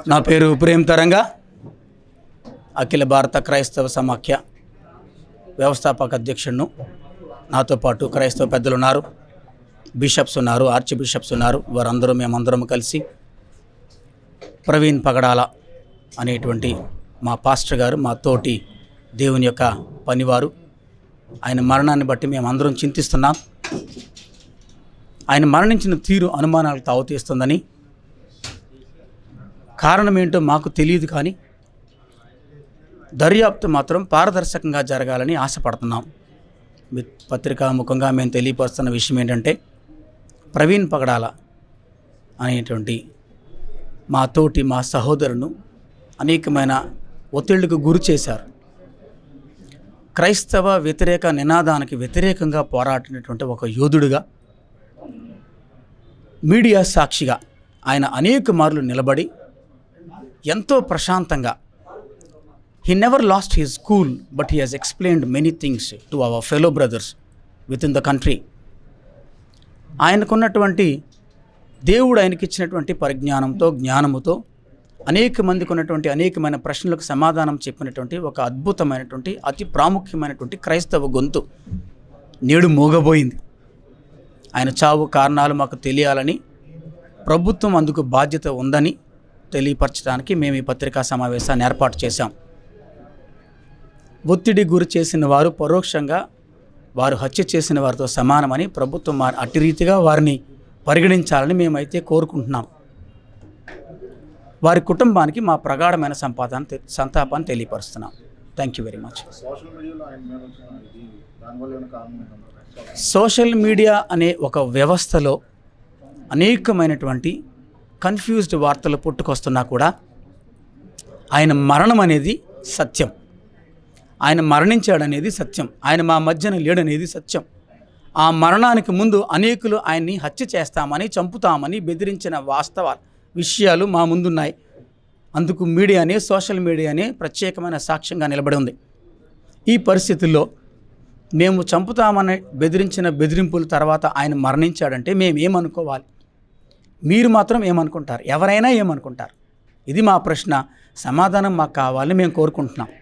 నా పేరు ప్రేమ్ తరంగా, అఖిల భారత క్రైస్తవ సమాఖ్య వ్యవస్థాపక అధ్యక్షుడును. నాతో పాటు క్రైస్తవ పెద్దలు ఉన్నారు, బిషప్స్ ఉన్నారు, ఆర్చ్ బిషప్స్ ఉన్నారు. వారందరూ మేమందరం కలిసి ప్రవీణ్ పగడాల అనేటువంటి మా పాస్టర్ గారు, మా తోటి దేవుని యొక్క పనివారు, ఆయన మరణాన్ని బట్టి మేమందరం చింతిస్తున్నాం. ఆయన మరణించిన తీరు అనుమానాలకు తావుతీస్తుందని, కారణం ఏంటో మాకు తెలియదు, కానీ దర్యాప్తు మాత్రం పారదర్శకంగా జరగాలని ఆశపడుతున్నాం. పత్రికాముఖంగా మేము తెలియపరుస్తున్న విషయం ఏంటంటే, ప్రవీణ్ పగడాల అనేటువంటి మా తోటి మా సహోదరును అనేకమైన ఒత్తిళ్లకు గురి చేశారు. క్రైస్తవ వ్యతిరేక నినాదానికి వ్యతిరేకంగా పోరాడినటువంటి ఒక యోధుడిగా, మీడియా సాక్షిగా ఆయన అనేక మార్లు నిలబడి ఎంతో ప్రశాంతంగా, he never lost his cool, but he has explained many things to our fellow brothers within the country. ఆయనకున్నటువంటి దేవుడు ఆయనకిచ్చినటువంటి పరిజ్ఞానంతో, జ్ఞానముతో అనేక మందికి ఉన్నటువంటి అనేకమైన ప్రశ్నలకు సమాధానం చెప్పినటువంటి ఒక అద్భుతమైనటువంటి అతి ప్రాముఖ్యమైనటువంటి క్రైస్తవ గొంతు నేడు మోగబోయింది. ఆయన చావు కారణాలు మాకు తెలియాలని, ప్రభుత్వం అందుకు బాధ్యత ఉందని తెలియపరచడానికి మేము ఈ పత్రికా సమావేశాన్ని ఏర్పాటు చేశాం. ఒత్తిడి గురి చేసిన వారు పరోక్షంగా వారు హత్య చేసిన వారితో సమానమని ప్రభుత్వం అట్టి రీతిగా వారిని పరిగణించాలని మేమైతే కోరుకుంటున్నాం. వారి కుటుంబానికి మా ప్రగాఢమైన సంతాపాన్ని తెలియపరుస్తున్నాం. Thank you very much. Social media అనే ఒక వ్యవస్థలో అనేకమైనటువంటి కన్ఫ్యూజ్డ్ వార్తలు పుట్టుకొస్తున్నా కూడా ఆయన మరణం అనేది సత్యం. ఆయన మరణించాడనేది సత్యం. ఆయన మా మధ్యన లేడనేది సత్యం. ఆ మరణానికి ముందు అనేకులు ఆయన్ని హత్య చేస్తామని, చంపుతామని బెదిరించిన వాస్తవ విషయాలు మా ముందున్నాయి. అందుకు మీడియానే, సోషల్ మీడియానే ప్రత్యేకమైన సాక్ష్యంగా నిలబడి ఉంది. ఈ పరిస్థితుల్లో మేము చంపుతామని బెదిరించిన బెదిరింపుల తర్వాత ఆయన మరణించాడంటే మేము ఏమనుకోవాలి? మీరు మాత్రం ఏమనుకుంటారు? ఎవరైనా ఏమనుకుంటారు? ఇది మా ప్రశ్న. సమాధానం మాకు కావాలని మేము కోరుకుంటున్నాం.